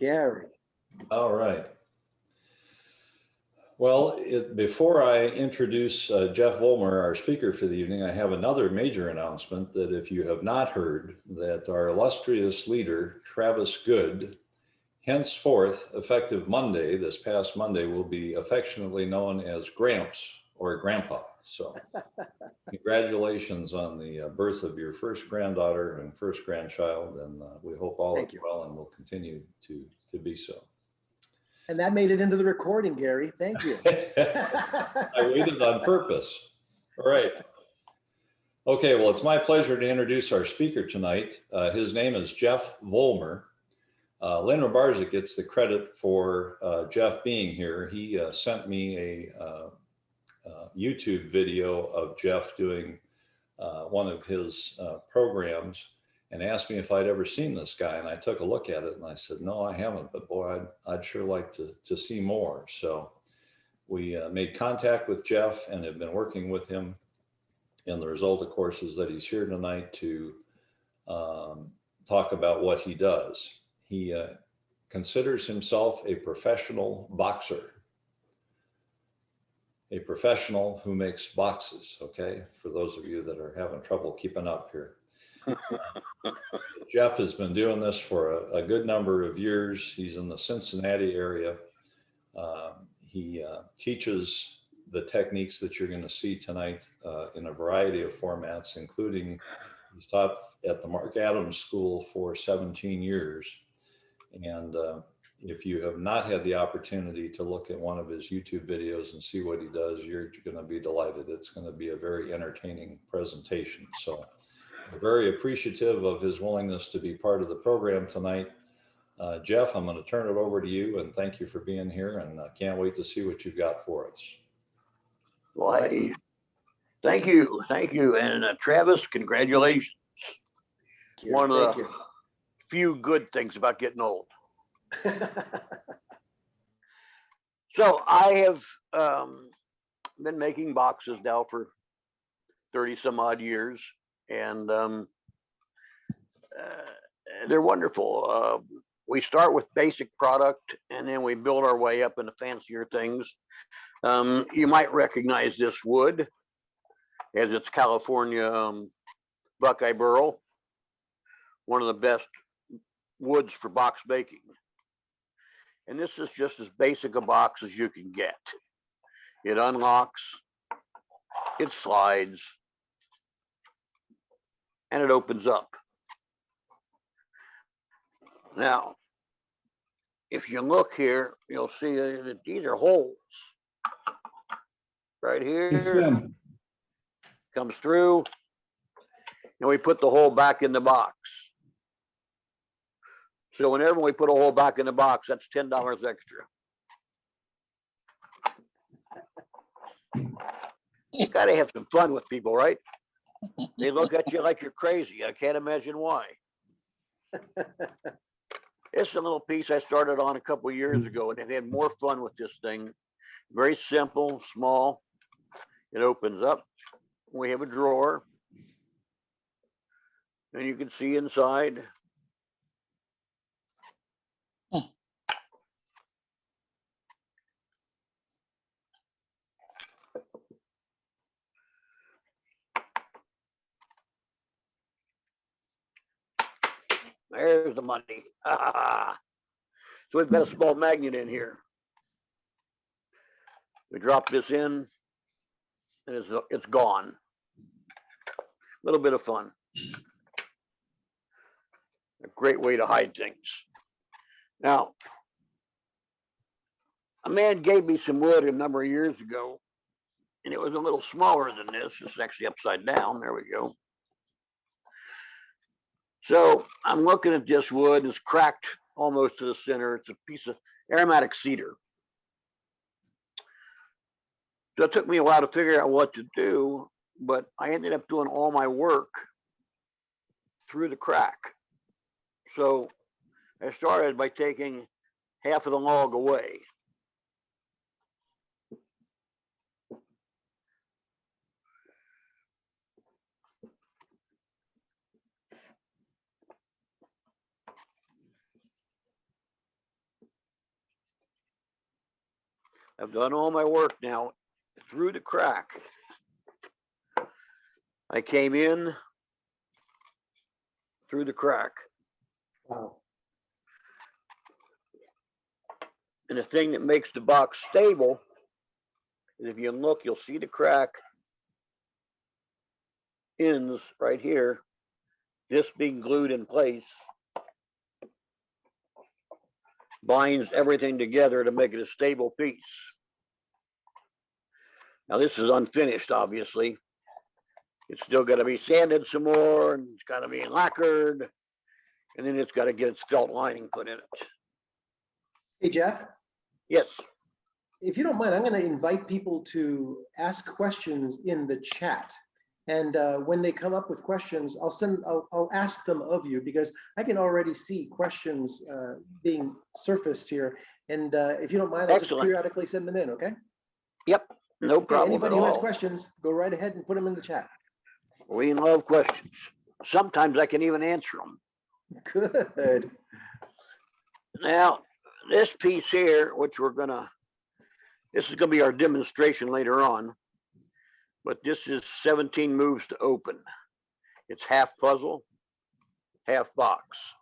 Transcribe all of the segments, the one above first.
Gary. All right. Well, before I introduce Jeff Vollmer, our speaker for the evening, I have another major announcement that if you have not heard, that our illustrious leader, Travis Good, henceforth, effective Monday, this past Monday, will be affectionately known as Gramps or Grandpa. So congratulations on the birth of your first granddaughter and first grandchild, and we hope all is well and will continue to be so. And that made it into the recording, Gary. Thank you. I waited on purpose. All right. Okay, well, it's my pleasure to introduce our speaker tonight. His name is Jeff Vollmer. Lynn Rabarzik gets the credit for Jeff being here. He sent me a YouTube video of Jeff doing one of his programs and asked me if I'd ever seen this guy. And I took a look at it and I said, no, I haven't, but boy, I'd sure like to see more. So we made contact with Jeff and have been working with him. And the result, of course, is that he's here tonight to talk about what he does. He considers himself a professional boxer, a professional who makes boxes, okay? For those of you that are having trouble keeping up here. Jeff has been doing this for a good number of years. He's in the Cincinnati area. He teaches the techniques that you're going to see tonight in a variety of formats, including he's taught at the Mark Adams School for 17 years. And if you have not had the opportunity to look at one of his YouTube videos and see what he does, you're going to be delighted. It's going to be a very entertaining presentation. So we're very appreciative of his willingness to be part of the program tonight. Jeff, I'm going to turn it over to you, and thank you for being here, and I can't wait to see what you've got for us. Well, thank you. And Travis, congratulations. One of the few good things about getting old. So I have been making boxes now for 30 some odd years, and they're wonderful. We start with basic product and then we build our way up into fancier things. You might recognize this wood as it's California Buckeye burl, one of the best woods for box making. And this is just as basic a box as you can get. It unlocks, it slides, and it opens up. Now, if you look here, you'll see that these are holes. Right here, comes through, and we put the hole back in the box. So whenever we put a hole back in the box, that's $10 extra. You gotta have some fun with people, right? They look at you like you're crazy. I can't imagine why. It's a little piece I started on a couple of years ago, and I've had more fun with this thing. Very simple, small. It opens up. We have a drawer, and you can see inside. There's the money. So we've got a small magnet in here. We drop this in, and it's gone. A little bit of fun. A great way to hide things. Now, a man gave me some wood a number of years ago, and it was a little smaller than this. It's actually upside down. There we go. So I'm looking at this wood. It's cracked almost to the center. It's a piece of aromatic cedar. So it took me a while to figure out what to do, but I ended up doing all my work through the crack. So I started by taking half of the log away. I've done all my work now through the crack. I came in through the crack. Wow. And the thing that makes the box stable is if you look, you'll see the crack ends right here, this being glued in place, binds everything together to make it a stable piece. Now this is unfinished, obviously. It's still got to be sanded some more, and it's got to be lacquered, and then it's got to get its felt lining put in it. Hey, Jeff, Yes. if you don't mind, I'm going to invite people to ask questions in the chat. And when they come up with questions, I'll ask them of you, because I can already see questions being surfaced here. And if you don't mind, I'll just Excellent. periodically send them in, okay? Yep. No Okay, problem anybody at who has all. questions, go right ahead and put them in the chat. We love questions. Sometimes I can even answer them. Good. Now, this piece here, which this is gonna be our demonstration later on, but this is 17 moves to open. It's half puzzle, half box.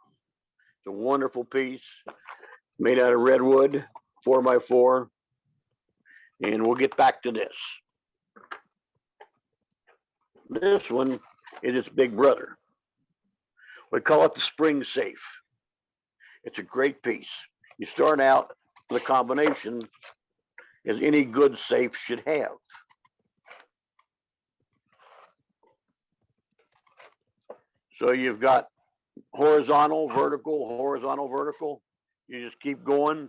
It's a wonderful piece made out of redwood, 4x4, and we'll get back to this. This one is its big brother. We call it the spring safe. It's a great piece. You start out with a combination as any good safe should have. So you've got horizontal, vertical, horizontal, vertical. You just keep going.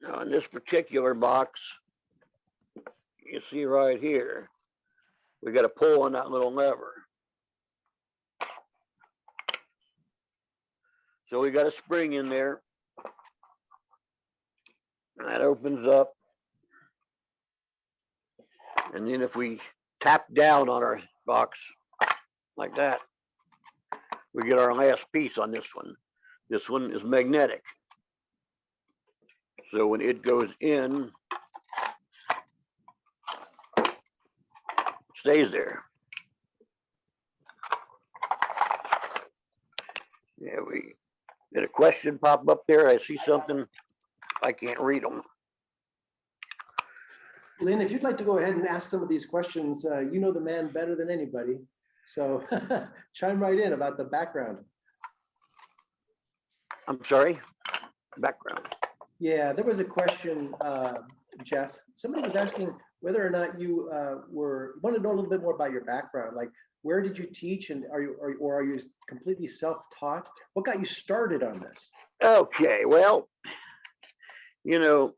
Now in this particular box, you see right here, we got to pull on that little lever. So we got a spring in there. And that opens up. And then if we tap down on our box like that, we get our last piece on this one. This one is magnetic. So when it goes in, it stays there. Yeah, we did a question pop up there. I see something. I can't read them. Lynn, if you'd like to go ahead and ask some of these questions, you know the man better than anybody. So chime right in about the background. I'm sorry, background. Yeah, there was a question, Jeff. Somebody was asking whether or not you wanted to know a little bit more about your background. Like, where did you teach, and are you completely self-taught? What got you started on this? Okay, well, you know,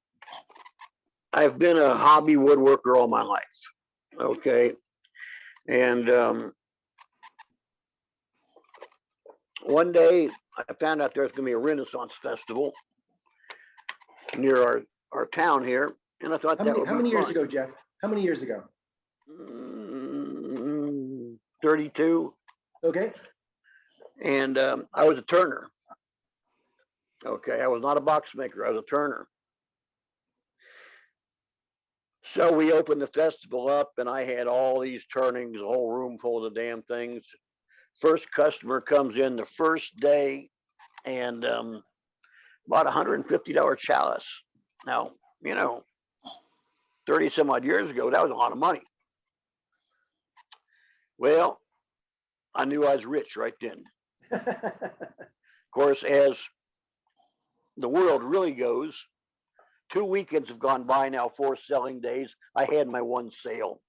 I've been a hobby woodworker all my life. Okay, and one day I found out there's going to be a Renaissance festival near our town here, and I thought How many years ago, Jeff? How many years ago? 32. Okay. And I was a turner. Okay, I was not a box maker. I was a turner. So we opened the festival up, and I had all these turnings, a whole room full of the damn things. First customer comes in the first day, and bought a $150 chalice. Now, you know, 30 some odd years ago, that was a lot of money. Well, I knew I was rich right then. Of course, as the world really goes, 2 weekends have gone by now, 4 selling days. I had my one sale.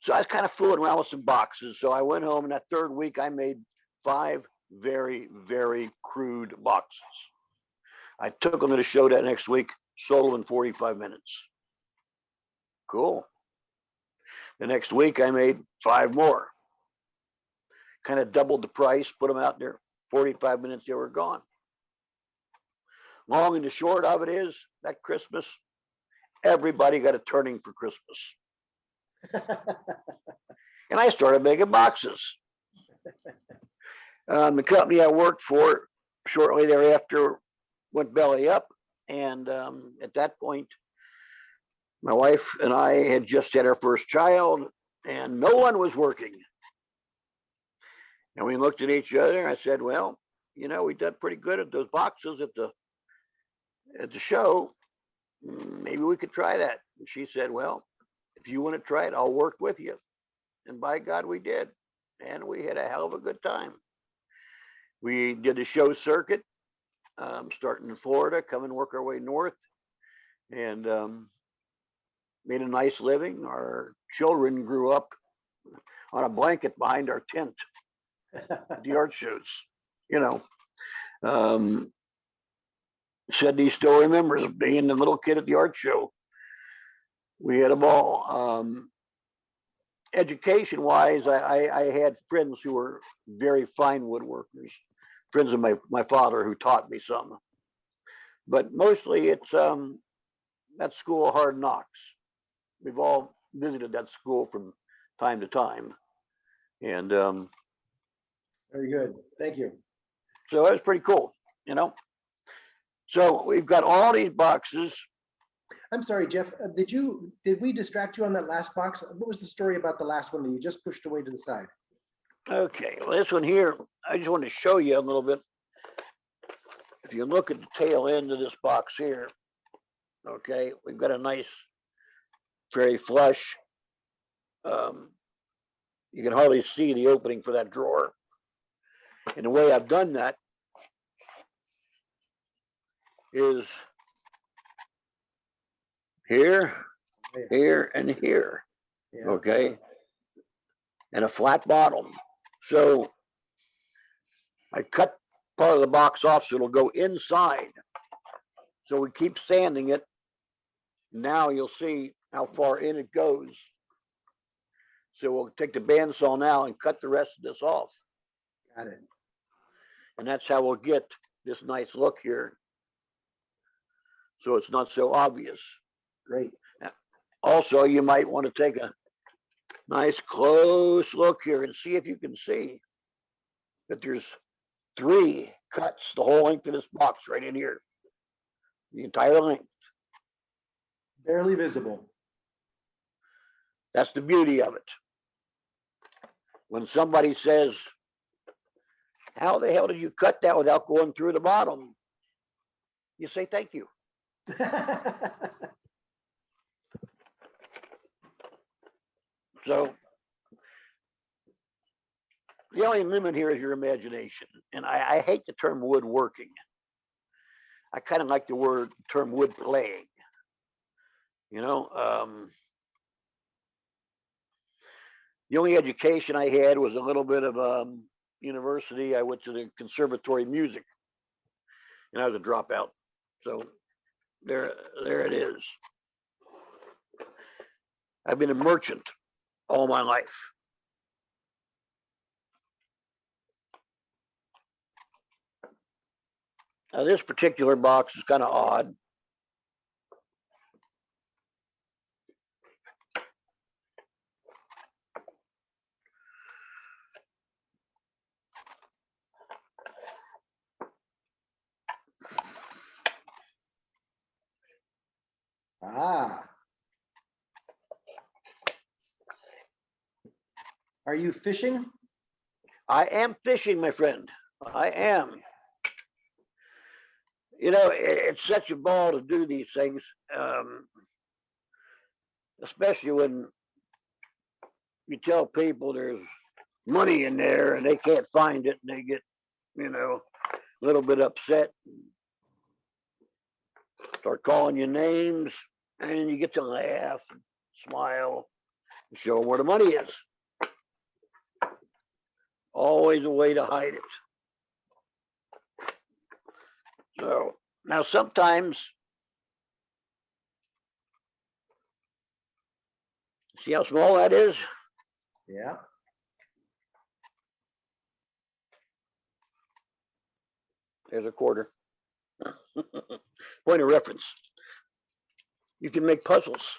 So I was kind of fooling around with some boxes. So I went home, and that third week I made 5 very, very crude boxes. I took them to the show that next week, sold them in 45 minutes. Cool. The next week I made 5 more. Kind of doubled the price, put them out there, 45 minutes, they were gone. Long and the short of it is, that Christmas, everybody got a turning for Christmas. And I started making boxes. The company I worked for shortly thereafter went belly up. And at that point, my wife and I had just had our first child, and no one was working. And we looked at each other, and I said, well, you know, we did pretty good at those boxes at the show. Maybe we could try that. And she said, well, if you want to try it, I'll work with you. And by God, we did. And we had a hell of a good time. We did the show circuit, starting in Florida, come and work our way north, and made a nice living. Our children grew up on a blanket behind our tent at the art shows, you know. Sydney still remembers being the little kid at the art show. We had a ball. Education wise, I had friends who were very fine woodworkers, friends of my father who taught me some. But mostly it's that school of hard knocks. We've all visited that school from time to time. And Very good. Thank you. so that was pretty cool, you know. So we've got all these boxes. I'm sorry, Jeff, did we distract you on that last box? What was the story about the last one that you just pushed away to the side? Okay, well, this one here, I just wanted to show you a little bit. If you look at the tail end of this box here, okay, we've got a nice, very flush. You can hardly see the opening for that drawer. And the way I've done that is here, here, and here, Yeah. okay, and a flat bottom. So I cut part of the box off so it'll go inside. So we keep sanding it. Now you'll see how far in it goes. So we'll take the bandsaw now and cut the rest of this off. Got it. And that's how we'll get this nice look here. So it's not so obvious. Great. Also, you might want to take a nice close look here and see if you can see that there's 3 cuts the whole length of this box right in here. The entire length. Barely visible. That's the beauty of it. When somebody says, how the hell did you cut that without going through the bottom? You say, thank you. So the only limit here is your imagination. And I hate the term woodworking. I kind of like the term wood playing. You know, the only education I had was a little bit of university. I went to the Conservatory of Music, and I was a dropout. So there it is. I've been a merchant all my life. Now this particular box is kind of odd. Ah. Are you fishing? I am fishing, my friend. I am. You know, it's such a ball to do these things, especially when you tell people there's money in there and they can't find it and they get, you know, a little bit upset, start calling you names, and you get to laugh, and smile, and show them where the money is. Always a way to hide it. So now sometimes, see how small that is? Yeah. There's a quarter. Point of reference. You can make puzzles.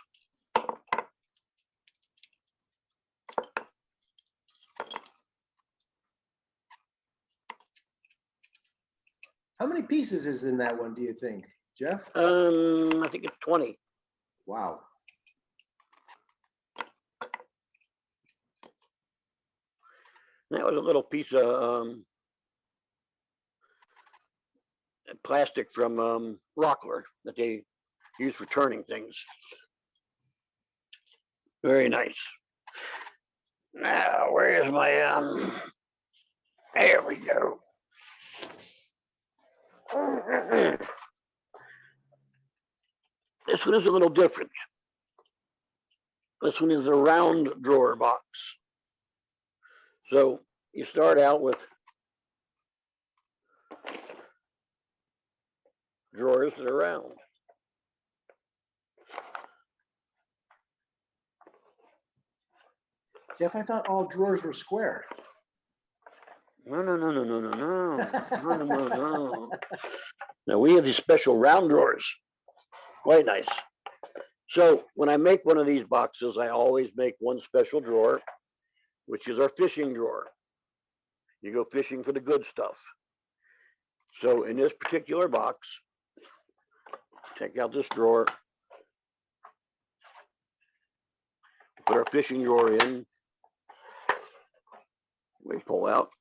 How many pieces is in that one, do you think, Jeff? I think it's 20. Wow. That was a little piece of plastic from Lacquer that they use for turning things. Very nice. Now, where is my, there we go. This one is a little different. This one is a round drawer box. So you start out with drawers that are round. Jeff, I thought all drawers were square. No, no, no, no, no, no, no, no, no, no, no. Now we have these special round drawers. Quite nice. So when I make one of these boxes, I always make one special drawer, which is our fishing drawer. You go fishing for the good stuff. So in this particular box, take out this drawer, put our fishing drawer in. We pull out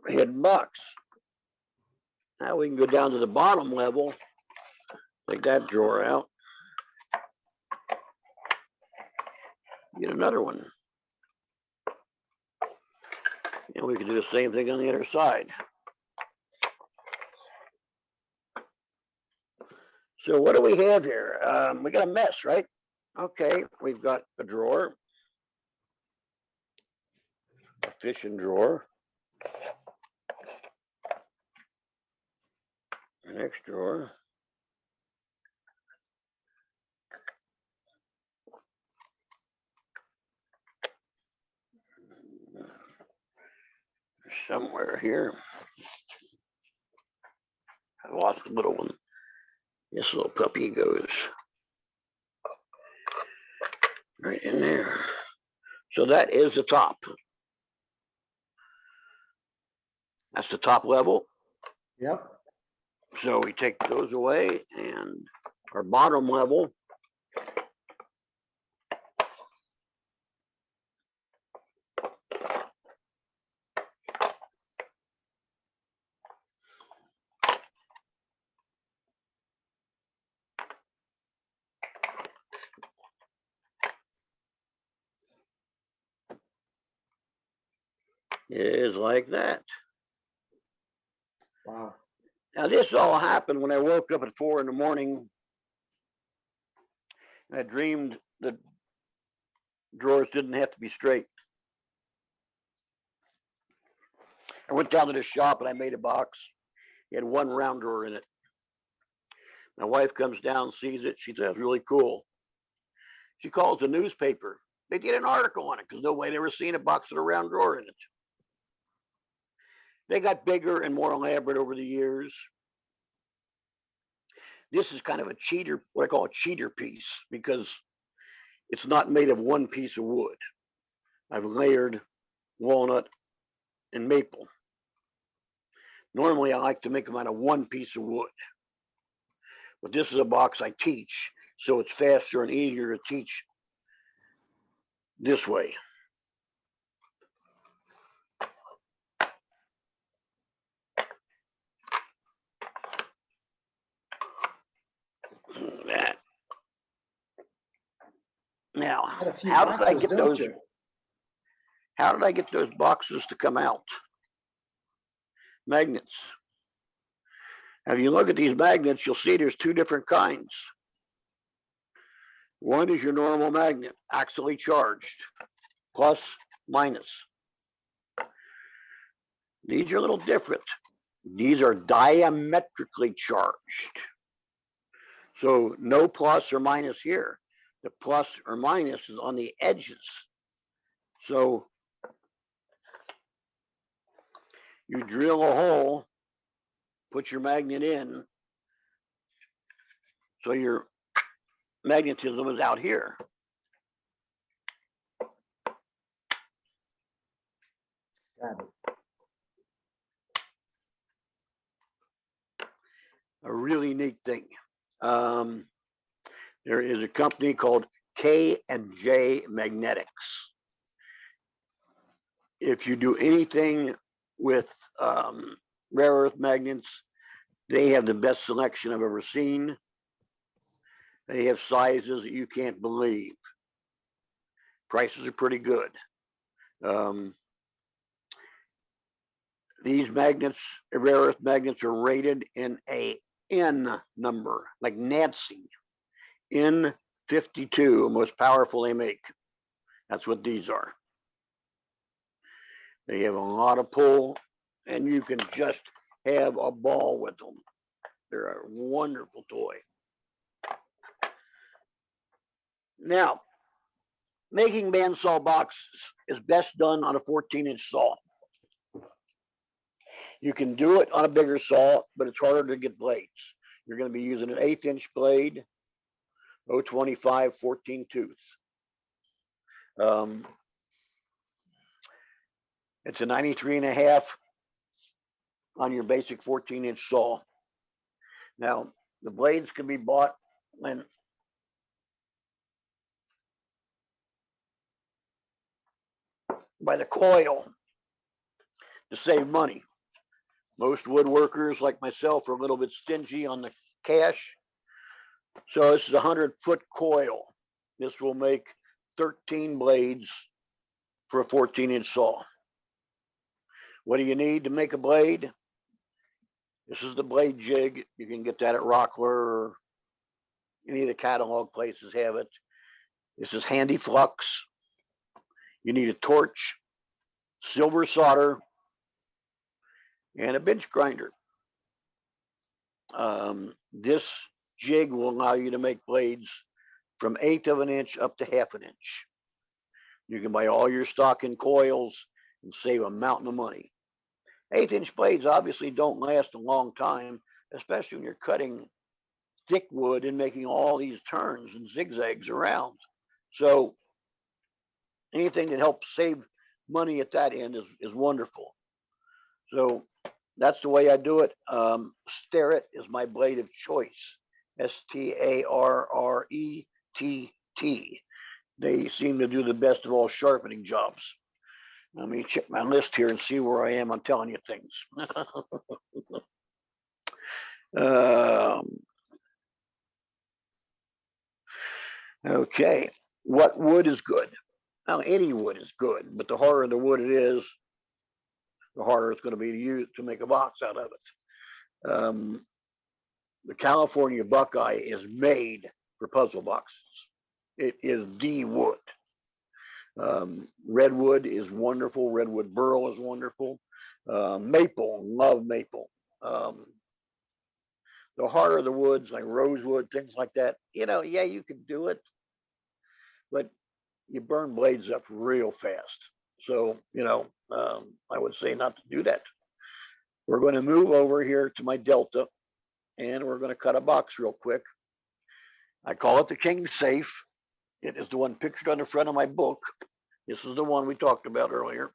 a hidden box. Now we can go down to the bottom level, take that drawer out, get another one. And we can do the same thing on the other side. So what do we have here? We got a mess, right? Okay, we've got a drawer, a fishing drawer, the next drawer, somewhere here. I lost the little one. This little puppy goes right in there. So that is the top. That's the top level. Yep. So we take those away, and our bottom level is like that. Wow. Now this all happened when I woke up at 4 in the morning. I dreamed the drawers didn't have to be straight. I went down to the shop and I made a box. It had one round drawer in it. My wife comes down, sees it. She says, really cool. She calls the newspaper. They did an article on it because nobody had ever seen a box with a round drawer in it. They got bigger and more elaborate over the years. This is kind of a cheater, what I call a cheater piece, because it's not made of one piece of wood. I've layered walnut and maple. Normally, I like to make them out of one piece of wood. But this is a box I teach, so it's faster and easier to teach this way. That. Now, how did I get those? How did I get those boxes to come out? Magnets. Now, if you look at these magnets, you'll see there's two different kinds. One is your normal magnet, axially charged, plus, minus. These are a little different. These are diametrically charged. So no plus or minus here. The plus or minus is on the edges. So you drill a hole, put your magnet in, so your magnetism is out here. Got it. A really neat thing. There is a company called K&J Magnetics. If you do anything with rare earth magnets, they have the best selection I've ever seen. They have sizes that you can't believe. Prices are pretty good. These magnets, rare earth magnets, are rated in a N number, like Nancy. N52, most powerful they make. That's what these are. They have a lot of pull, and you can just have a ball with them. They're a wonderful toy. Now, making bandsaw boxes is best done on a 14-inch saw. You can do it on a bigger saw, but it's harder to get blades. You're going to be using an 1/8-inch blade, 0.25 14 tooth. It's a 93.5 on your basic 14-inch saw. Now, the blades can be bought when by the coil to save money. Most woodworkers like myself are a little bit stingy on the cash. So this is a 100-foot coil. This will make 13 blades for a 14-inch saw. What do you need to make a blade? This is the blade jig. You can get that at Rockler or any of the catalog places have it. This is handy flux. You need a torch, silver solder, and a bench grinder. This jig will allow you to make blades from 1/8 of an inch up to 1/2 an inch. You can buy all your stock in coils and save a mountain of money. 1/8-inch blades obviously don't last a long time, especially when you're cutting thick wood and making all these turns and zigzags around. So anything that helps save money at that end is wonderful. So that's the way I do it. Starrett is my blade of choice. STARRETT. They seem to do the best of all sharpening jobs. Let me check my list here and see where I am on telling you things. Okay, what wood is good? Now, any wood is good, but the harder the wood it is, the harder it's going to be to use to make a box out of it. The California Buckeye is made for puzzle boxes. It is the wood. Redwood is wonderful. Redwood burl is wonderful. Maple, love maple. The harder the woods, like rosewood, things like that, yeah, you can do it, but you burn blades up real fast. So, I would say not to do that. We're going to move over here to my Delta, and we're going to cut a box real quick. I call it the King Safe. It is the one pictured on the front of my book. This is the one we talked about earlier.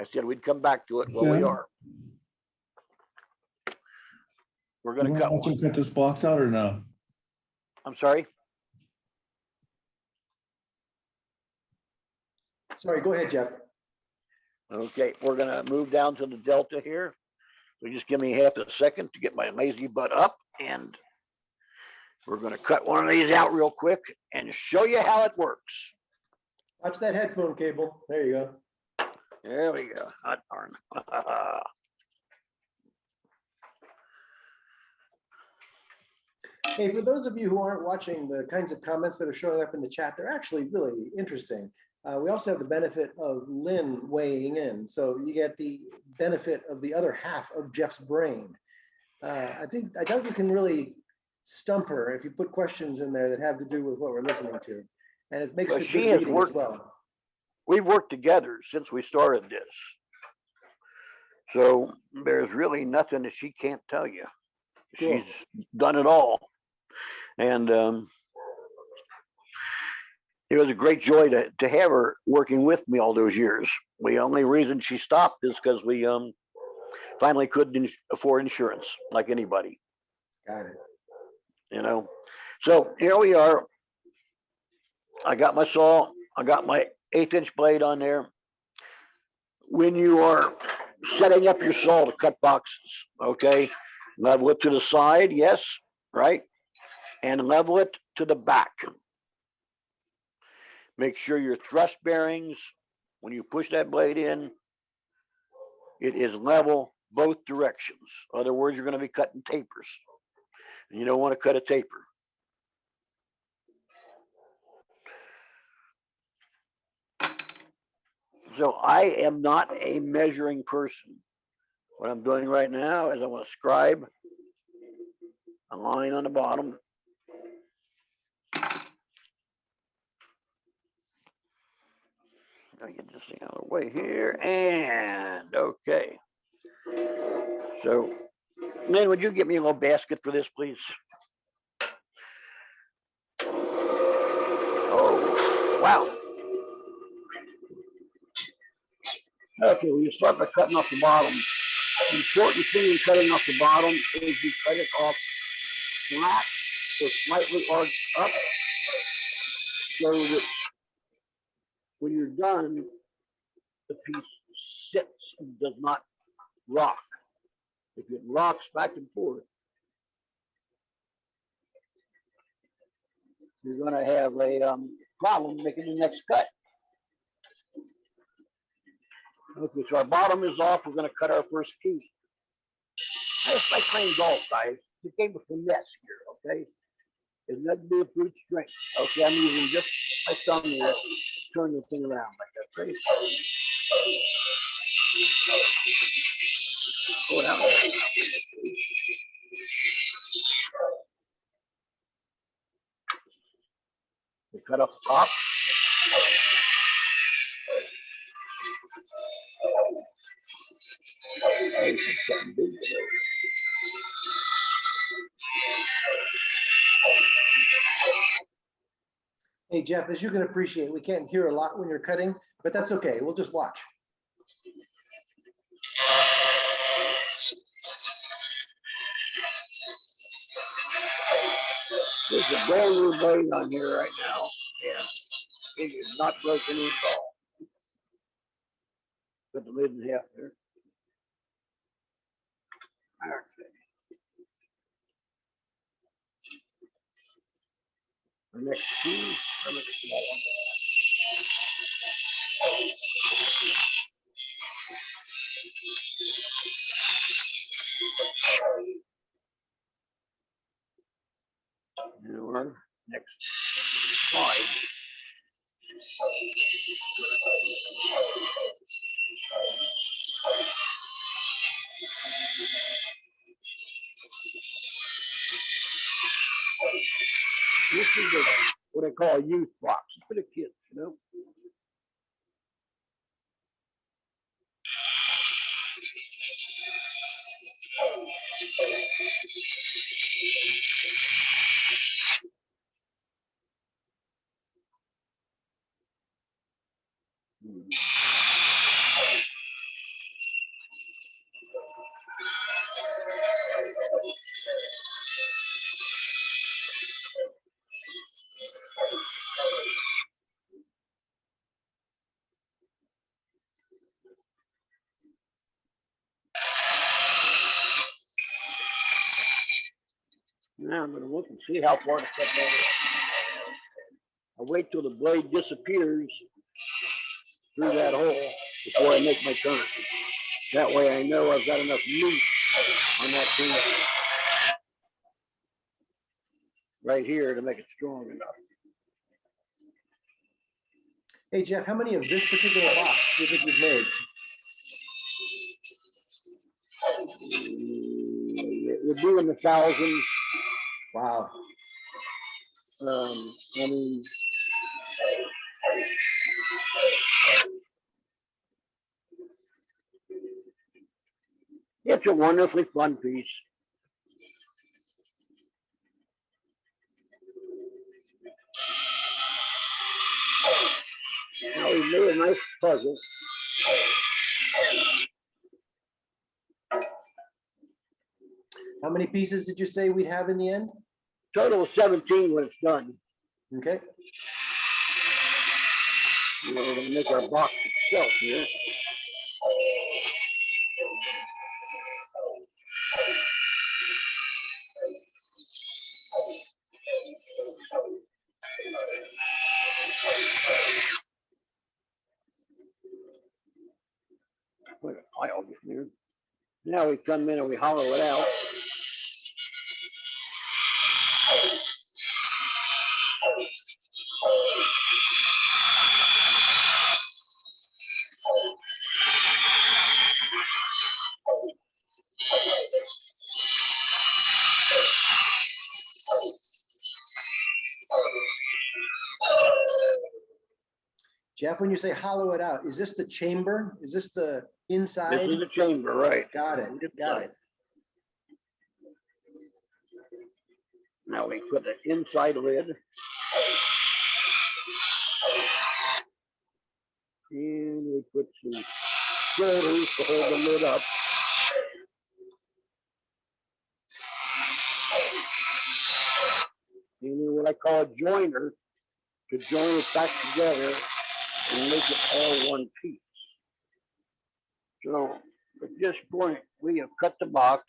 I said we'd come back to it. Well, we are. We're going to cut one. Cut this box out or no? I'm sorry? Sorry, go ahead, Jeff. Okay, we're going to move down to the Delta here. So just give me half a second to get my lazy butt up, and we're going to cut one of these out real quick and show you how it works. Watch that headphone cable. There you go. There we go. Hot darn. Hey, for those of you who aren't watching the kinds of comments that are showing up in the chat, they're actually really interesting. We also have the benefit of Lynn weighing in. So you get the benefit of the other half of Jeff's brain. I doubt you can really stump her if you put questions in there that have to do with what we're listening to. And it makes it she has worked as well. We've worked together since we started this. So there's really nothing that she can't tell you. Cool. She's done it all. And it was a great joy to have her working with me all those years. The only reason she stopped is because we finally couldn't afford insurance like anybody. Got it. You know, so here we are. I got my saw. I got my 1/8" blade on there. When you are setting up your saw to cut boxes, okay, level it to the side, yes, right, and level it to the back. Make sure your thrust bearings, when you push that blade in, it is level both directions. In other words, you're going to be cutting tapers, and you don't want to cut a taper. So I am not a measuring person. What I'm doing right now is I want to scribe a line on the bottom. I get this thing out of the way here, and okay. So, Lynn, would you get me a little basket for this, please? Oh, wow. Okay, well, you start by cutting off the bottom. The important thing in cutting off the bottom is you cut it off flat or slightly arched up so that when you're done, the piece sits and does not rock. If it rocks back and forth, you're going to have a problem making the next cut. Okay, so our bottom is off. We're going to cut our first piece. That's like playing golf, guys. The game of finesse here, okay? It's not to be a brute strength. Okay, I'm using just my thumb here to turn the thing around like that. Ready? Pull it out. We cut off the top. Hey, Jeff, as you can appreciate, we can't hear a lot when you're cutting, but that's okay. We'll just watch. There's a brand new blade on here right now. Yeah, it is not broken at all. Put the lid in half there. Okay. The next piece, the next small one. Your next slide. This is what I call a youth box. It's for the kids, you know. Now I'm going to look and see how far to cut that is. I wait till the blade disappears through that hole before I make my turn. That way I know I've got enough meat on that thing right here to make it strong enough. Hey, Jeff, how many of this particular box do you think you've made? It would be in the thousands. Wow. I mean, it's a wonderfully fun piece. nice puzzle. How many pieces did you say we'd have in the end? Total of 17 when it's done. Okay. We're going to make our box itself here. Put a pile here. Now we come in and we hollow it out. Jeff, when you say hollow it out, is this the chamber? Is this the inside? This is the chamber, right? Got it. Got it. Now we put the inside lid. And we put some shoulders to hold the lid up. And then what I call a joiner to join it back together and make it all one piece. So at this point, we have cut the box.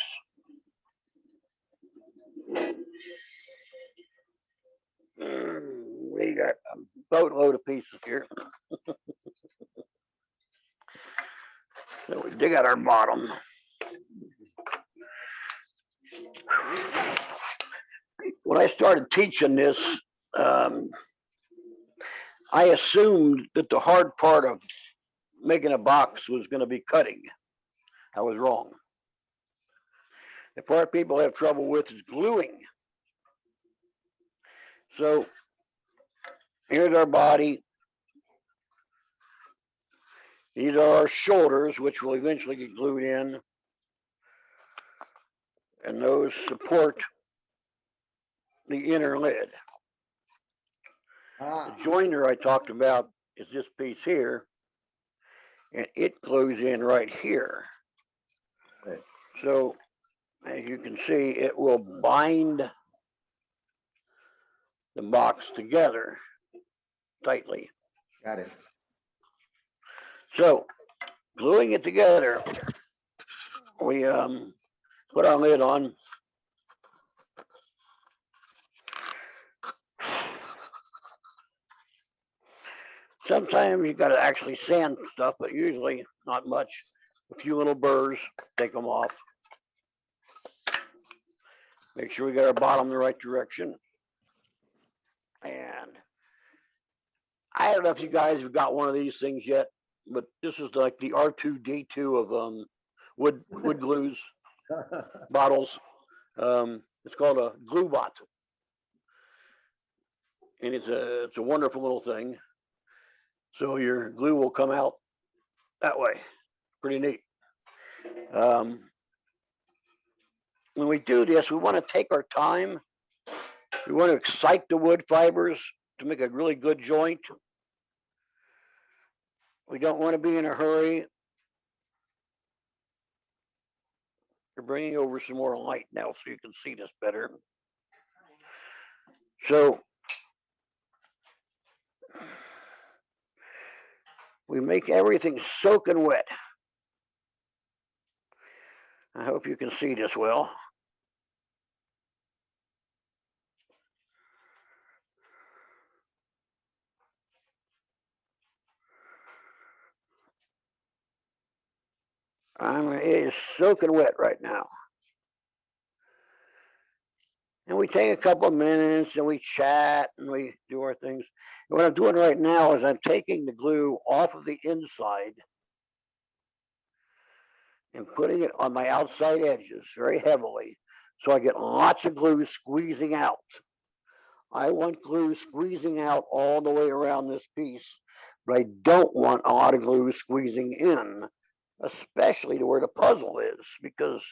We got a boatload of pieces here. So we dig out our bottom. When I started teaching this, I assumed that the hard part of making a box was going to be cutting. I was wrong. The part people have trouble with is gluing. So here's our body. These are our shoulders, which will eventually get glued in. And those support the inner lid. The joiner I talked about is this piece here, and it glues in right here. Right. So as you can see, it will bind the box together tightly. Got it. So gluing it together, we put our lid on. Sometimes you got to actually sand stuff, but usually not much. A few little burrs, take them off. Make sure we got our bottom the right direction. And I don't know if you guys have got one of these things yet, but this is like the R2D2 of wood glues bottles. It's called a glue bot, and it's a wonderful little thing. So your glue will come out that way. Pretty neat. When we do this, we want to take our time. We want to excite the wood fibers to make a really good joint. We don't want to be in a hurry. We're bringing over some more light now so you can see this better. So we make everything soaking wet. I hope you can see this well. It is soaking wet right now. And we take a couple of minutes and we chat and we do our things. And what I'm doing right now is I'm taking the glue off of the inside and putting it on my outside edges very heavily. So I get lots of glue squeezing out. I want glue squeezing out all the way around this piece, but I don't want a lot of glue squeezing in, especially to where the puzzle is, because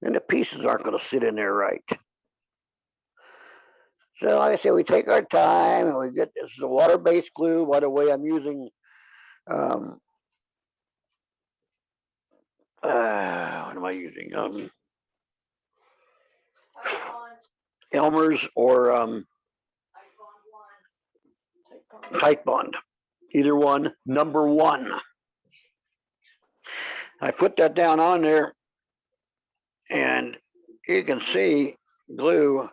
then the pieces aren't going to sit in there right. So like I say, we take our time and we get this is a water-based glue. By the way, I'm using What am I using? Elmer's or Tight Bond. Either one, number 1. I put that down on there, and you can see glue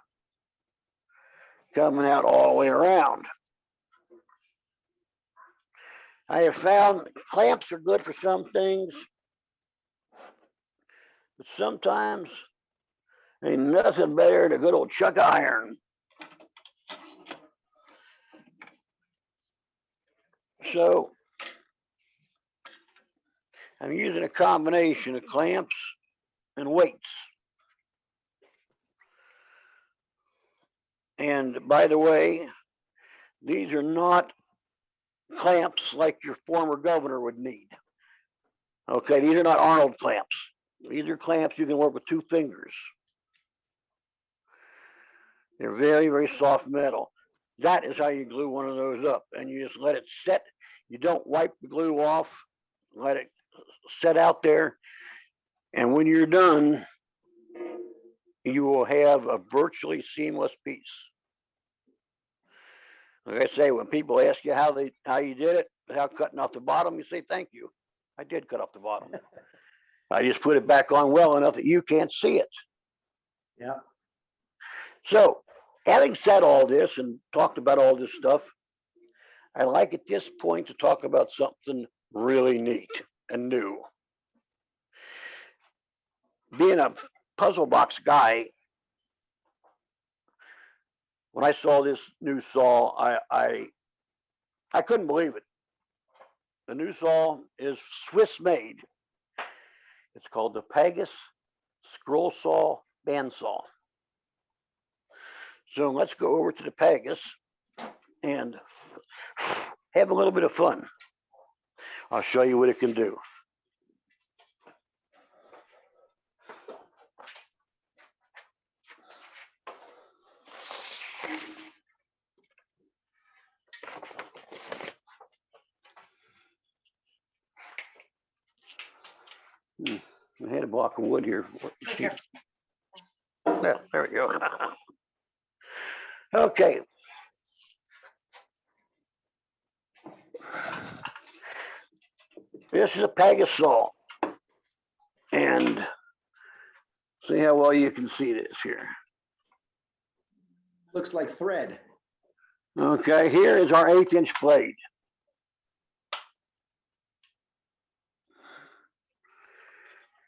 coming out all the way around. I have found clamps are good for some things, but sometimes ain't nothing better than a good old chuck of iron. So I'm using a combination of clamps and weights. And by the way, these are not clamps like your former governor would need. Okay, these are not Arnold clamps. These are clamps you can work with 2 fingers. They're very, very soft metal. That is how you glue one of those up, and you just let it set. You don't wipe the glue off, let it set out there, and when you're done, you will have a virtually seamless piece. Like I say, when people ask you how you did it, how cutting off the bottom, you say, thank you. I did cut off the bottom. I just put it back on well enough that you can't see it. Yeah. So, having said all this and talked about all this stuff, I'd like at this point to talk about something really neat and new. Being a puzzle box guy, when I saw this new saw, I couldn't believe it. The new saw is Swiss made. It's called the Pegas Scroll Saw Bandsaw. So let's go over to the Pegas and have a little bit of fun. I'll show you what it can do. I had a block of wood here. Yeah, there we go. Okay. This is a Pegas saw. And see how well you can see this here. Looks like thread. Okay, here is our 1/8" blade.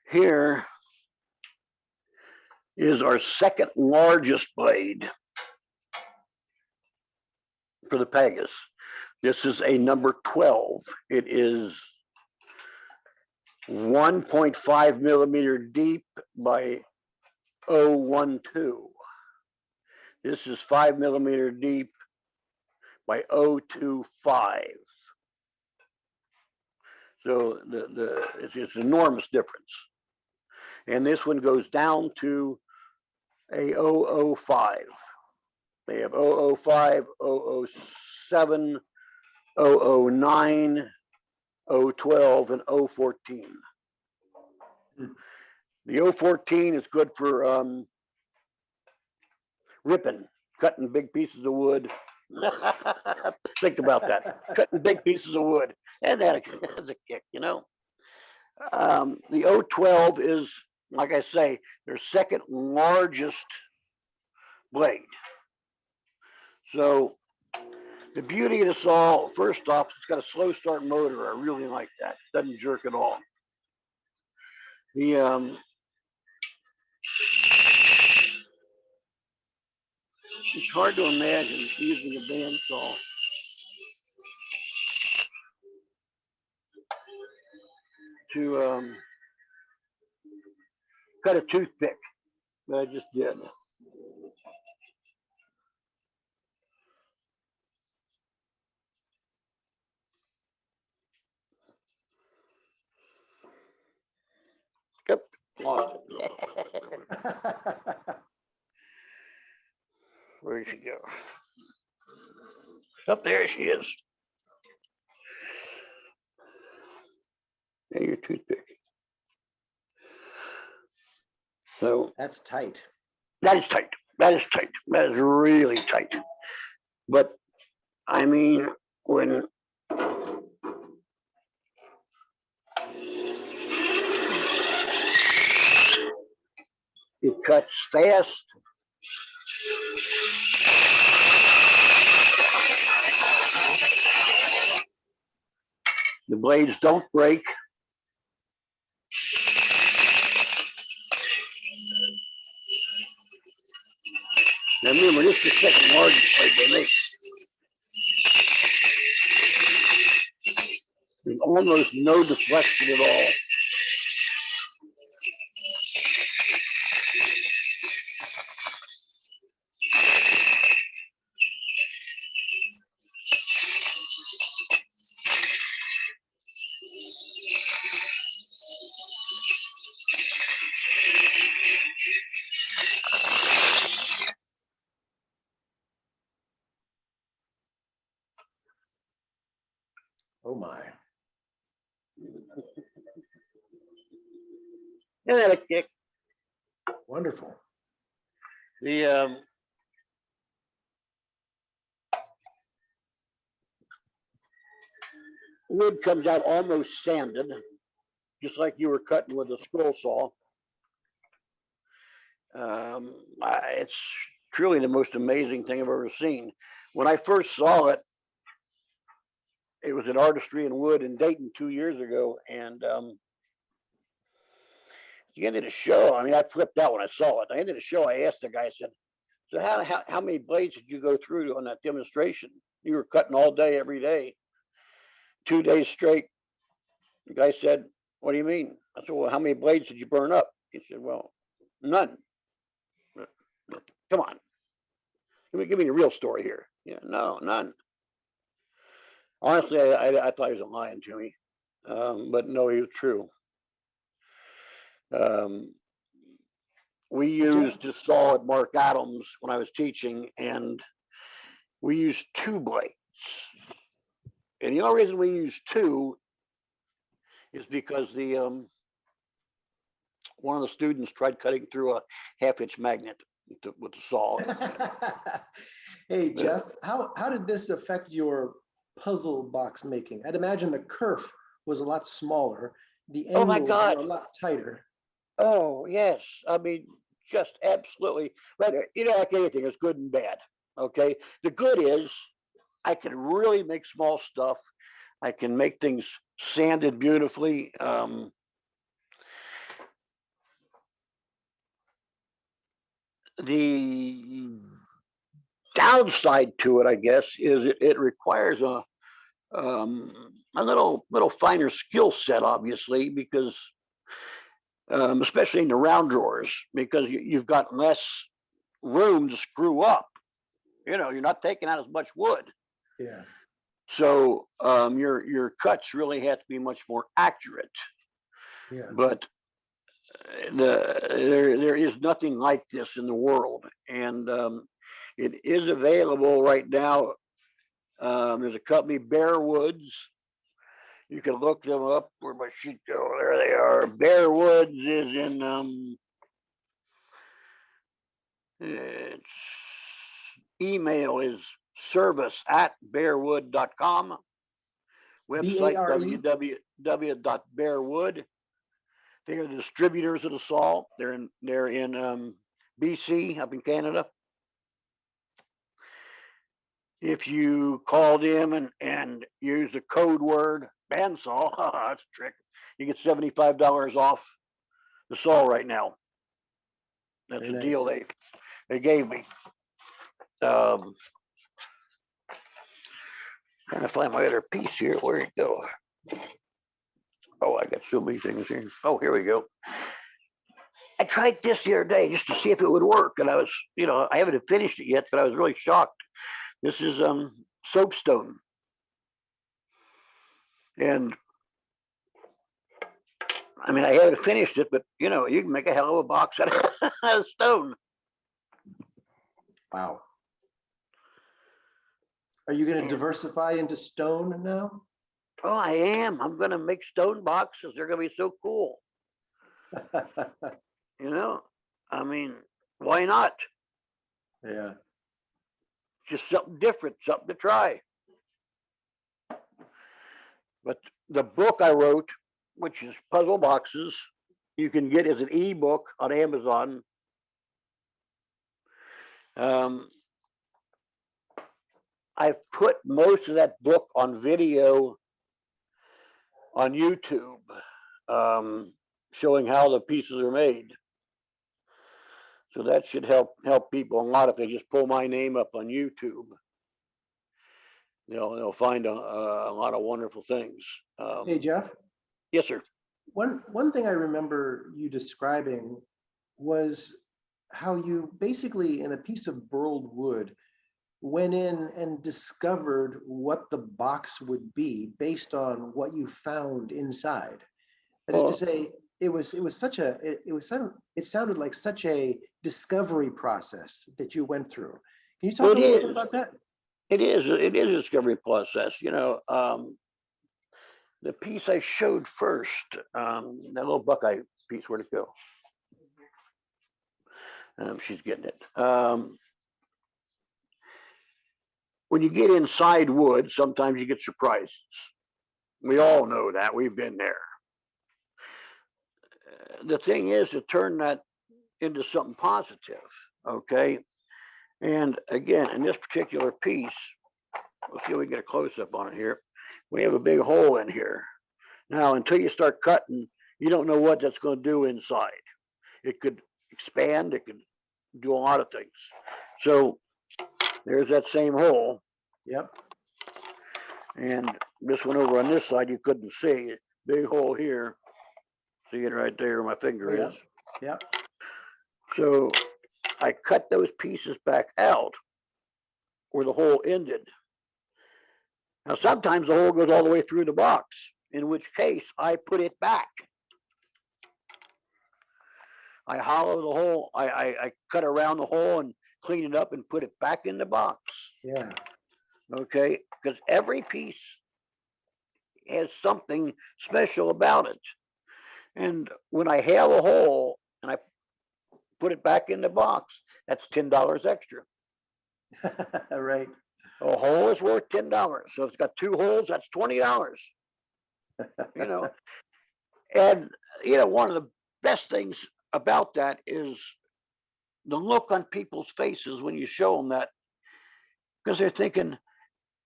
Here is our second largest blade for the Pegas. This is a number 12. It is 1.5 millimeter deep by 0.12. This is 5 millimeter deep by 0.25. So it's an enormous difference. And this one goes down to a 0.05. They have 0.05, 0.07, 0.09, 0.12, and 0.14. The 0.14 is good for ripping, cutting big pieces of wood. Think about that, cutting big pieces of wood. And that has a kick, you know. The 0.12 is, like I say, their second largest blade. So the beauty of the saw, first off, it's got a slow start motor. I really like that. It doesn't jerk at all. It's hard to imagine using a bandsaw to cut a toothpick, but I just did. Yep, lost it. Where did she go? Up there she is. and your toothpick. So That's tight. that is tight. That is tight. That is really tight. But I mean, when it cuts fast, the blades don't break. Now remember, this is the second largest blade they make. There's almost no deflection at all. Oh my. Isn't that a kick? Wonderful. The wood comes out almost sanded, just like you were cutting with a scroll saw. It's truly the most amazing thing I've ever seen. When I first saw it, it was at Artistry and Wood in Dayton 2 years ago, and the end of the show, I mean, I flipped out when I saw it. At the end of the show, I asked the guy, I said, so how many blades did you go through on that demonstration? You were cutting all day, every day, 2 days straight. The guy said, what do you mean? I said, well, how many blades did you burn up? He said, well, none. Come on. Give me the real story here. Yeah, no, none. Honestly, I thought he was lying to me, but no, he was true. We used this saw at Mark Adams when I was teaching, and we used 2 blades. And the only reason we used 2 is because the one of the students tried cutting through a 1/2-inch magnet with the saw. Hey, Jeff, how did this affect your puzzle box making? I'd imagine the kerf was a lot smaller. The Oh my angles God. were a lot tighter. Oh, yes. I mean, just absolutely right. You know, like anything, there's good and bad. Okay. The good is I can really make small stuff. I can make things sanded beautifully. The downside to it, I guess, is it requires a little finer skill set, obviously, because especially in the round drawers, because you've got less room to screw up. You know, you're not taking out as much wood. Yeah. So your cuts really have to be much more accurate. Yeah. But there is nothing like this in the world, and it is available right now. There's a company, Bear Woods. You can look them up. Where my sheet go? There they are. Bear Woods is in its email is service@bearwood.com. Website BARE? www.bearwood. They are the distributors of the saw. They're in BC, up in Canada. If you call them and use the code word Bandsaw, that's a trick, you get $75 off the saw right now. That's Very a deal nice. they gave me. Trying to find my other piece here. Where'd it go? Oh, I got so many things here. Oh, here we go. I tried this the other day just to see if it would work, and I was, I haven't finished it yet, but I was really shocked. This is soapstone, and I mean, I haven't finished it, but you can make a hell of a box out of stone. Wow. Are you going to diversify into stone now? Oh, I am. I'm going to make stone boxes. They're going to be so cool. You know, I mean, why not? Yeah. Just something different, something to try. But the book I wrote, which is Puzzle Boxes, you can get as an ebook on Amazon. I've put most of that book on video on YouTube, showing how the pieces are made. So that should help people a lot if they just pull my name up on YouTube. They'll find a lot of wonderful things. Hey, Jeff. Yes, sir. One thing I remember you describing was how you basically, in a piece of burled wood, went in and discovered what the box would be based on what you found inside. That is to say, it sounded like such a discovery process that you went through. Can you talk a little bit about that? It is a discovery process. The piece I showed first, that little Buckeye piece, where'd it go? She's getting it. When you get inside wood, sometimes you get surprises. We all know that. We've been there. The thing is to turn that into something positive, okay? And again, in this particular piece, let's see if we can get a close-up on it here. We have a big hole in here. Now, until you start cutting, you don't know what that's going to do inside. It could expand, it could do a lot of things. So there's that same hole. Yep. And this one over on this side, you couldn't see. Big hole here. See it right there where my finger is. Yep. So I cut those pieces back out where the hole ended. Now, sometimes the hole goes all the way through the box, in which case I put it back. I hollow the hole, I cut around the hole and clean it up and put it back in the box. Yeah. Okay, because every piece has something special about it. And when I have a hole and I put it back in the box, that's $10 extra. Right. A hole is worth $10. So if it's got 2 holes, that's $20. And one of the best things about that is the look on people's faces when you show them that, because they're thinking,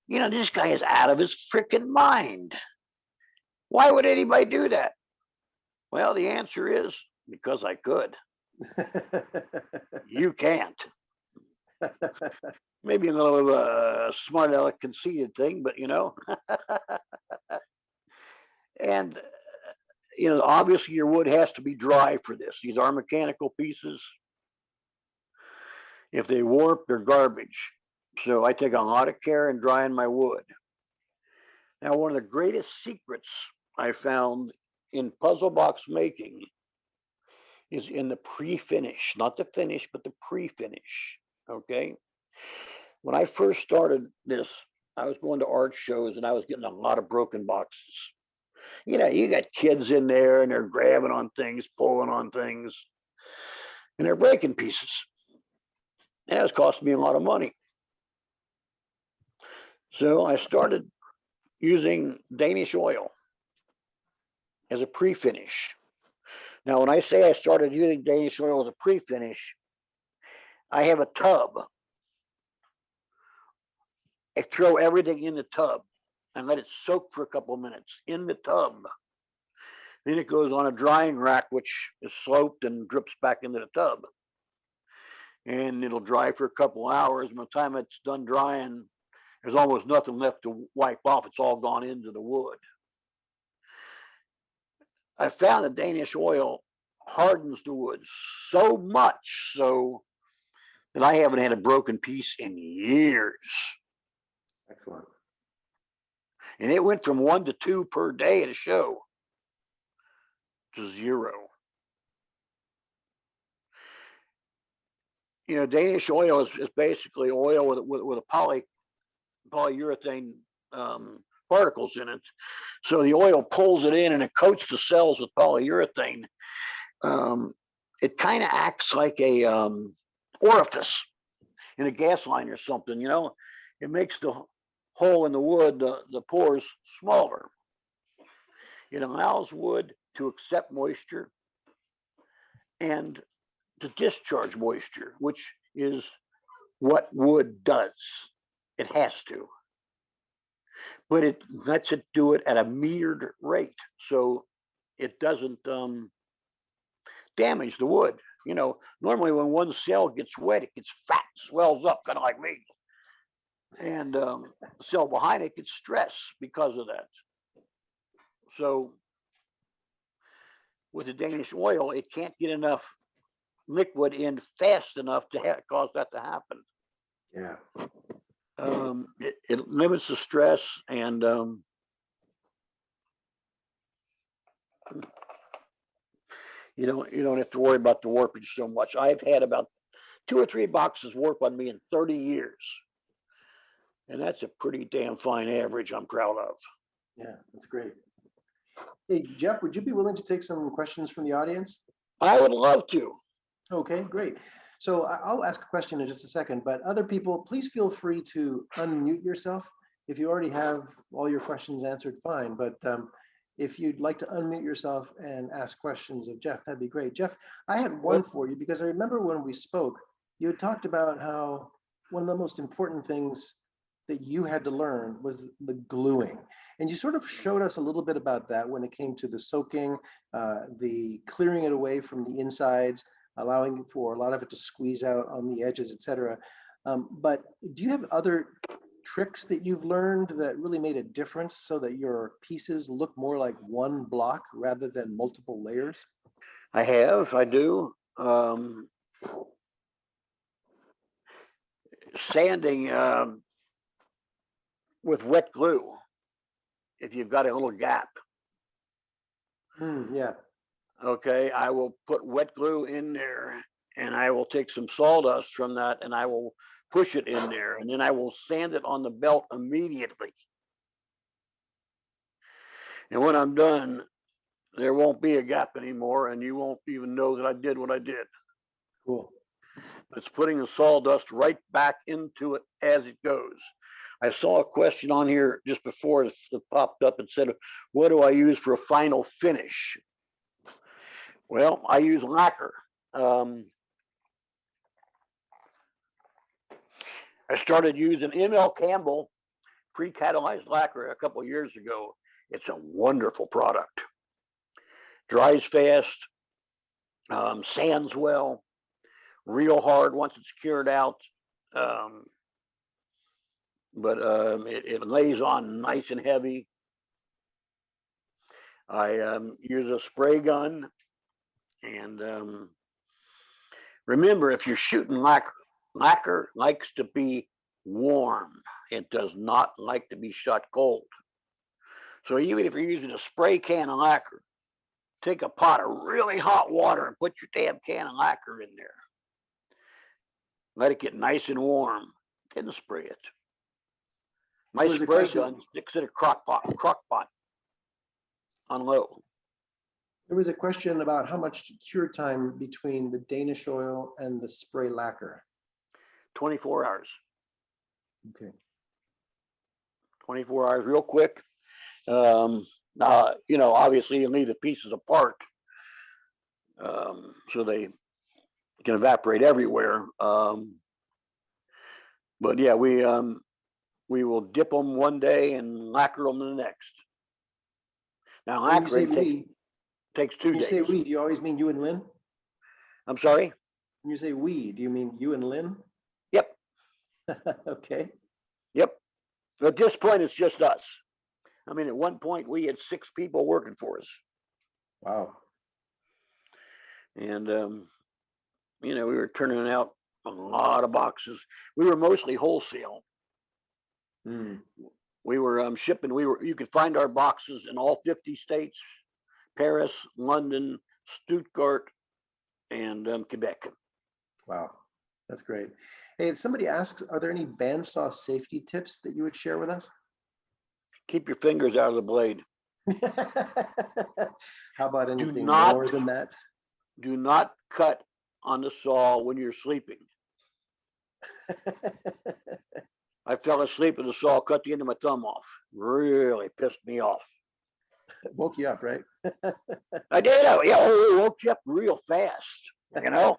this guy is out of his freaking mind. Why would anybody do that? Well, the answer is because I could. You can't. Maybe a little of a smart aleck conceited thing, but and obviously your wood has to be dry for this. These are mechanical pieces. If they warp, they're garbage. So I take a lot of care in drying my wood. Now, one of the greatest secrets I found in puzzle box making is in the pre-finish, not the finish, but the pre-finish. Okay. When I first started this, I was going to art shows and I was getting a lot of broken boxes. You got kids in there and they're grabbing on things, pulling on things, and they're breaking pieces. And it was costing me a lot of money. So I started using Danish oil as a pre-finish. Now, when I say I started using Danish oil as a pre-finish, I have a tub. I throw everything in the tub and let it soak for a couple of minutes in the tub. Then it goes on a drying rack, which is sloped and drips back into the tub. And it'll dry for a couple of hours. By the time it's done drying, there's almost nothing left to wipe off. It's all gone into the wood. I found that Danish oil hardens the wood so much so that I haven't had a broken piece in years. Excellent. And it went from 1 to 2 per day at a show to 0. Danish oil is basically oil with a polyurethane particles in it. So the oil pulls it in and it coats the cells with polyurethane. It kind of acts like a orifice in a gas line or something, you know. It makes the hole in the wood, the pores smaller. It allows wood to accept moisture and to discharge moisture, which is what wood does. It has to. But it lets it do it at a metered rate, so it doesn't damage the wood. You know, normally when one cell gets wet, it gets fat, swells up, kind of like me. And the cell behind it gets stressed because of that. So with the Danish oil, it can't get enough liquid in fast enough to cause that to happen. Yeah. It limits the stress, and you don't have to worry about the warpage so much. I've had about 2 or 3 boxes warp on me in 30 years, and that's a pretty damn fine average. I'm proud of. Yeah, that's great. Hey, Jeff, would you be willing to take some questions from the audience? I would love to. Okay, great. So I'll ask a question in just a second, but other people, please feel free to unmute yourself. If you already have all your questions answered, fine. But if you'd like to unmute yourself and ask questions of Jeff, that'd be great. Jeff, I had one for you because I remember when we spoke, you had talked about how one of the most important things that you had to learn was the gluing. And you sort of showed us a little bit about that when it came to the soaking, the clearing it away from the insides, allowing for a lot of it to squeeze out on the edges, etc. But do you have other tricks that you've learned that really made a difference so that your pieces look more like one block rather than multiple layers? I do. Sanding with wet glue, if you've got a little gap. Yeah. Okay, I will put wet glue in there, and I will take some sawdust from that, and I will push it in there, and then I will sand it on the belt immediately. And when I'm done, there won't be a gap anymore, and you won't even know that I did what I did. Cool. It's putting the sawdust right back into it as it goes. I saw a question on here just before it popped up and said, what do I use for a final finish? Well, I use lacquer. I started using M.L. Campbell pre-catalyzed lacquer a couple of years ago. It's a wonderful product. Dries fast, sands well, real hard once it's cured out. But it lays on nice and heavy. I use a spray gun. And remember, if you're shooting lacquer, lacquer likes to be warm. It does not like to be shot cold. So even if you're using a spray can of lacquer, take a pot of really hot water and put your damn can of lacquer in there. Let it get nice and warm, then spray it. My spray gun sticks in a crock pot on low. There was a question about how much cure time between the Danish oil and the spray lacquer. 24 hours. Okay. 24 hours, real quick. Obviously you leave the pieces apart so they can evaporate everywhere. But yeah, we will dip them one day and lacquer them the next. Now, lacquer takes 2 days. When you say we, do you always mean you and Lynn? I'm sorry? When you say we, do you mean you and Lynn? Yep. Okay. Yep. At this point, it's just us. I mean, at one point, we had 6 people working for us. Wow. And, we were turning out a lot of boxes. We were mostly wholesale. We were shipping. You could find our boxes in all 50 states, Paris, London, Stuttgart, and Quebec. Wow, that's great. Hey, somebody asks, are there any bandsaw safety tips that you would share with us? keep your fingers out of the blade. How about anything not- more than that? Do not cut on the saw when you're sleeping. I fell asleep with the saw, cut the end of my thumb off. Really pissed me off. Woke you up, right? I did. Yeah, it woke you up real fast. You know,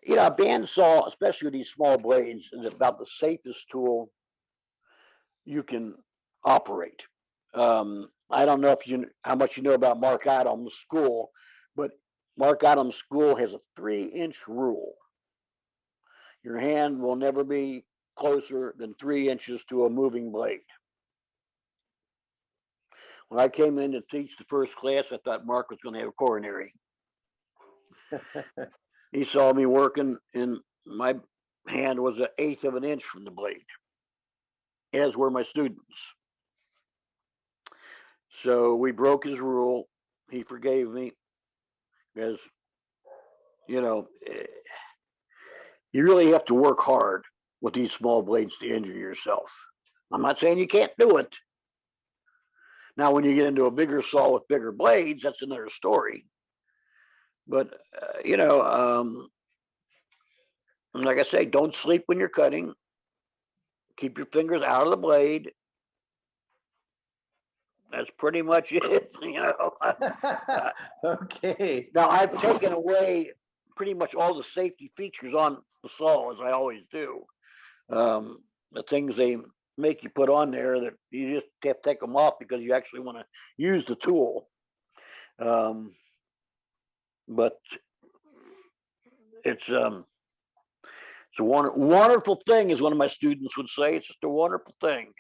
you know, a bandsaw, especially with these small blades, is about the safest tool you can operate. I don't know if how much you know about Mark Adams' school, but Mark Adams' school has a 3-inch rule. Your hand will never be closer than 3 inches to a moving blade. When I came in to teach the first class, I thought Mark was going to have a coronary. He saw me working, and my hand was 1/8 of an inch from the blade, as were my students. So we broke his rule. He forgave me because, you know, you really have to work hard with these small blades to injure yourself. I'm not saying you can't do it. Now, when you get into a bigger saw with bigger blades, that's another story. But, you know, like I say, don't sleep when you're cutting. Keep your fingers out of the blade. That's pretty much it, you know. Okay. Now, I've taken away pretty much all the safety features on the saw, as I always do. The things they make you put on there that you just have to take them off because you actually want to use the tool. But it's a wonderful thing, as one of my students would say. It's just a wonderful thing.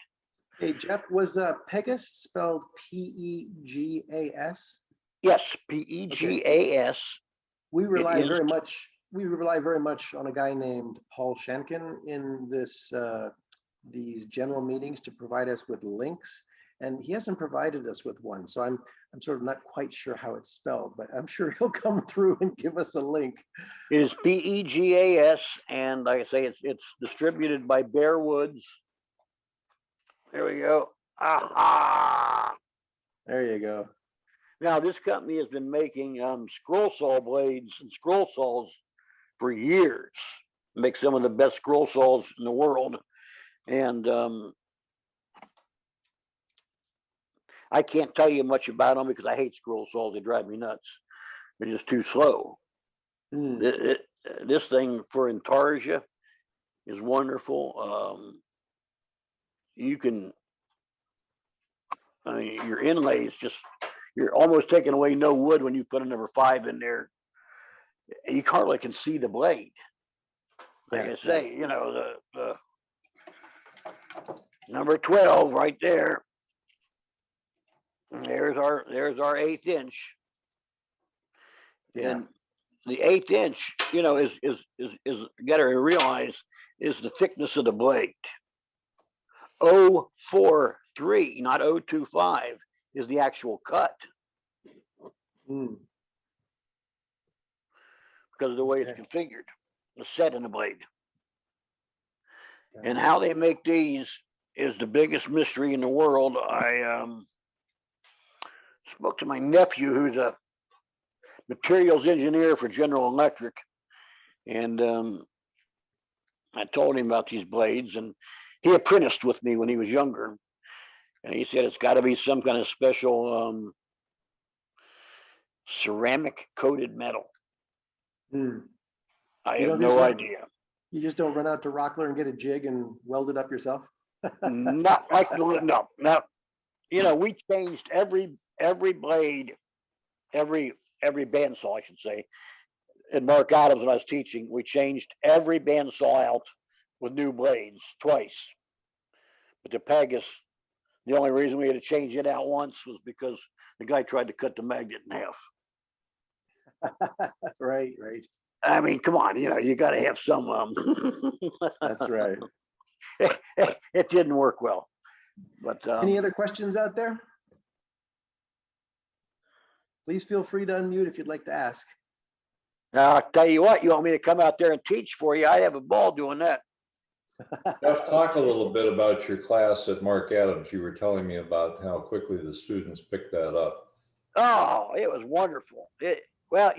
Hey, Jeff, was Pegas spelled P-E-G-A-S? Yes, Pegas. We rely very much on a guy named Paul Shankin in these general meetings to provide us with links, and he hasn't provided us with one. So I'm sort of not quite sure how it's spelled, but I'm sure he'll come through and give us a link. It is Pegas, and like I say, it's distributed by Bear Woods. There we go. Aha! There you go. Now, this company has been making scroll saw blades and scroll saws for years. Make some of the best scroll saws in the world. And I can't tell you much about them because I hate scroll saws. They drive me nuts. They're just too slow. This thing for intarsia is wonderful. You can, I mean, your inlays you're almost taking away no wood when you put a number 5 in there. You hardly can see the blade. Like I say, you know, the number 12 right there. And there's our 1/8 inch. Yeah. And the 1/8 inch, you know, is you gotta realize is the thickness of the blade. 0.43, not 0.25, is the actual cut. Because of the way it's configured, the set in the blade. And how they make these is the biggest mystery in the world. I spoke to my nephew, who's a materials engineer for General Electric, and I told him about these blades, and he apprenticed with me when he was younger, and he said it's got to be some kind of special ceramic coated metal. I have no idea. You just don't run out to Rockler and get a jig and weld it up yourself? Not like no. You know, we changed every blade, every bandsaw, I should say. At Mark Adams, when I was teaching, we changed every bandsaw out with new blades twice. But the Pegas, the only reason we had to change it out once was because the guy tried to cut the magnet in half. Right. I mean, come on, you know, you got to have some. That's right. It didn't work well. But any other questions out there? Please feel free to unmute if you'd like to ask. I'll tell you what, you want me to come out there and teach for you? I'd have a ball doing that. Jeff, talk a little bit about your class at Mark Adams. You were telling me about how quickly the students picked that up. Oh, it was wonderful. Well,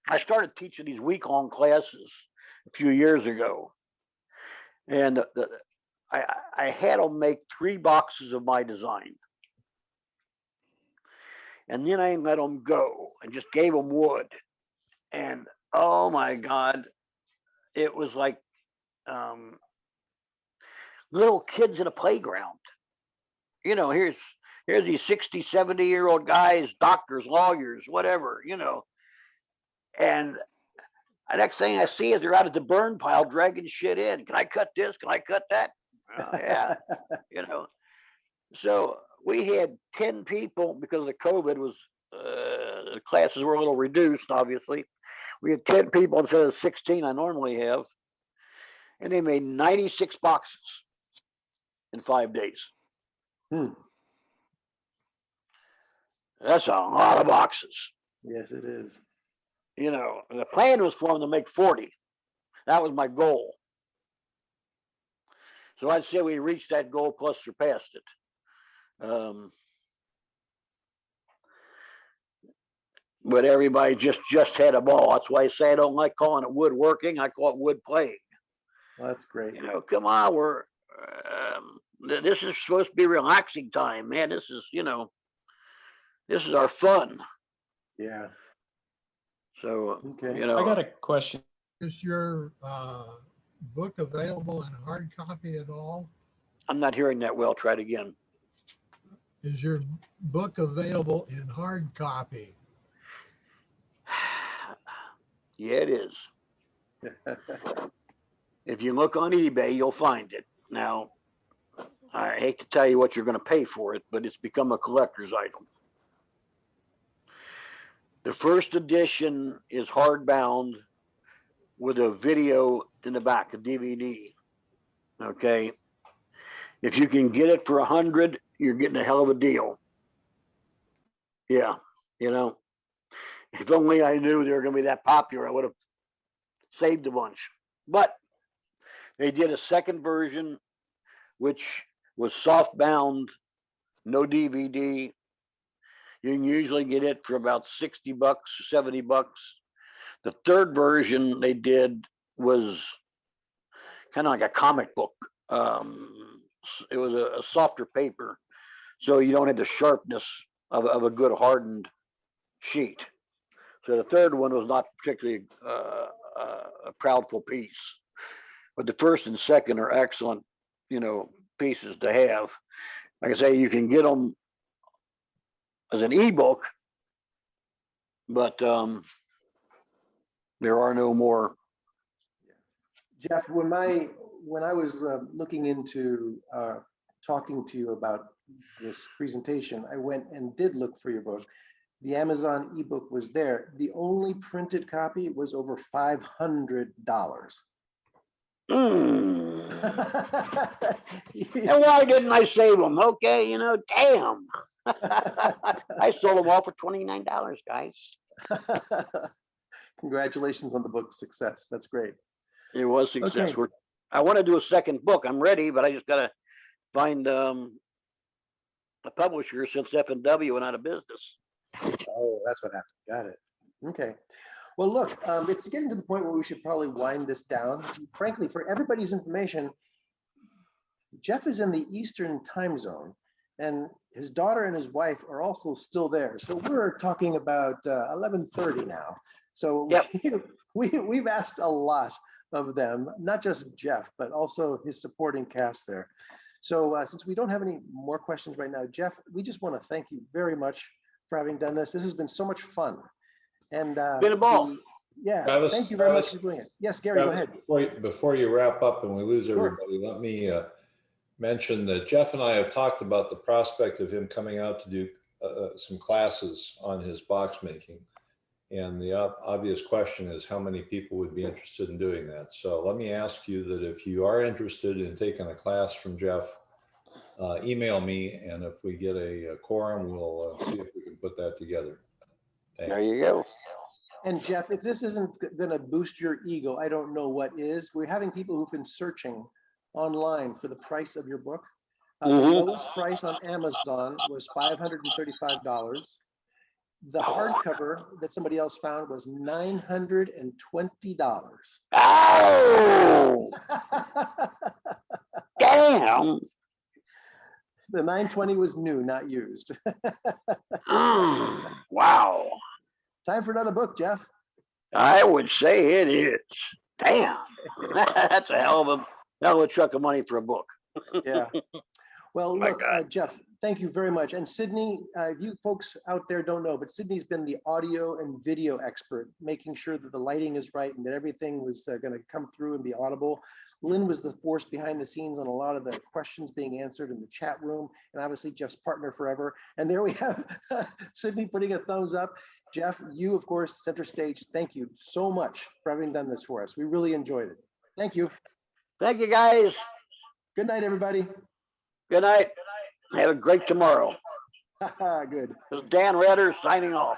I started teaching these week-long classes a few years ago, and I had them make 3 boxes of my design, and then I let them go and just gave them wood, and oh my God, it was like little kids in a playground. Here's these 60, 70-year-old guys, doctors, lawyers, whatever, and the next thing I see is they're out at the burn pile dragging shit in. Can I cut this? Can I cut that? Yeah, So we had 10 people because the COVID was, the classes were a little reduced, obviously. We had 10 people instead of 16 I normally have. And they made 96 boxes in 5 days. That's a lot of boxes. Yes, it is. And the plan was for them to make 40. That was my goal. So I'd say we reached that goal plus surpassed it. But everybody just had a ball. That's why I say I don't like calling it woodworking. I call it wood playing. Well, that's great. Come on, this is supposed to be relaxing time, man. This is our fun. Yeah. So, okay. I got a question. Is your book available in hard copy at all? I'm not hearing that well. Try it again. Is your book available in hard copy? Yeah, it is. If you look on eBay, you'll find it. Now, I hate to tell you what you're going to pay for it, but it's become a collector's item. The first edition is hardbound with a video in the back, a DVD. Okay. If you can get it for 100, you're getting a hell of a deal. Yeah. If only I knew they were going to be that popular, I would have saved a bunch. But they did a second version, which was soft bound, no DVD. You can usually get it for about $60, $70. The third version they did was kind of like a comic book. It was a softer paper, so you don't have the sharpness of a good hardened sheet. So the third one was not particularly a proudful piece, but the first and second are excellent, pieces to have. Like I say, you can get them as an ebook, but there are no more. Jeff, when I was looking into talking to you about this presentation, I went and did look for your book. The Amazon ebook was there. The only printed copy was over $500. And why didn't I save them? Okay, damn. I sold them all for $29, guys. Congratulations on the book's success. That's great. It was success. Okay. I want to do a second book. I'm ready, but I just got to find a publisher since F&W went out of business. Oh, that's what happened. Got it. Okay. Well, look, it's getting to the point where we should probably wind this down. Frankly, for everybody's information, Jeff is in the Eastern time zone, and his daughter and his wife are also still there. So we're talking about 11:30 now. So yep. we've asked a lot of them, not just Jeff, but also his supporting cast there. So since we don't have any more questions right now, Jeff, we just want to thank you very much for having done this. This has been so much fun. And been a ball. Thank you very much for doing it. Yes, Gary, go ahead. Before you wrap up and we lose everybody, let me mention that Jeff and I have talked about the prospect of him coming out to do some classes on his box making. And the obvious question is how many people would be interested in doing that. So let me ask you that if you are interested in taking a class from Jeff, email me, and if we get a quorum, we'll see if we can put that together. Thanks. There you go. And Jeff, if this isn't going to boost your ego, I don't know what is. We're having people who've been searching online for the price of your book. The Mhm. lowest price on Amazon was $535. The hardcover that somebody else found was $920. Oh, damn. The 920 was new, not used. Wow. Time for another book, Jeff. I would say it is. Damn. That's a hell of a chunk of money for a book. Yeah. Well, My look, God. Jeff, thank you very much. And Sydney, you folks out there don't know, but Sydney's been the audio and video expert, making sure that the lighting is right and that everything was going to come through and be audible. Lynn was the force behind the scenes on a lot of the questions being answered in the chat room, and obviously Jeff's partner forever. And there we have Sydney putting a thumbs up. Jeff, you, of course, center stage. Thank you so much for having done this for us. We really enjoyed it. Thank you. Thank you, guys. Good night, everybody. Good night. Have a great tomorrow. Good. This is Dan Redder signing off.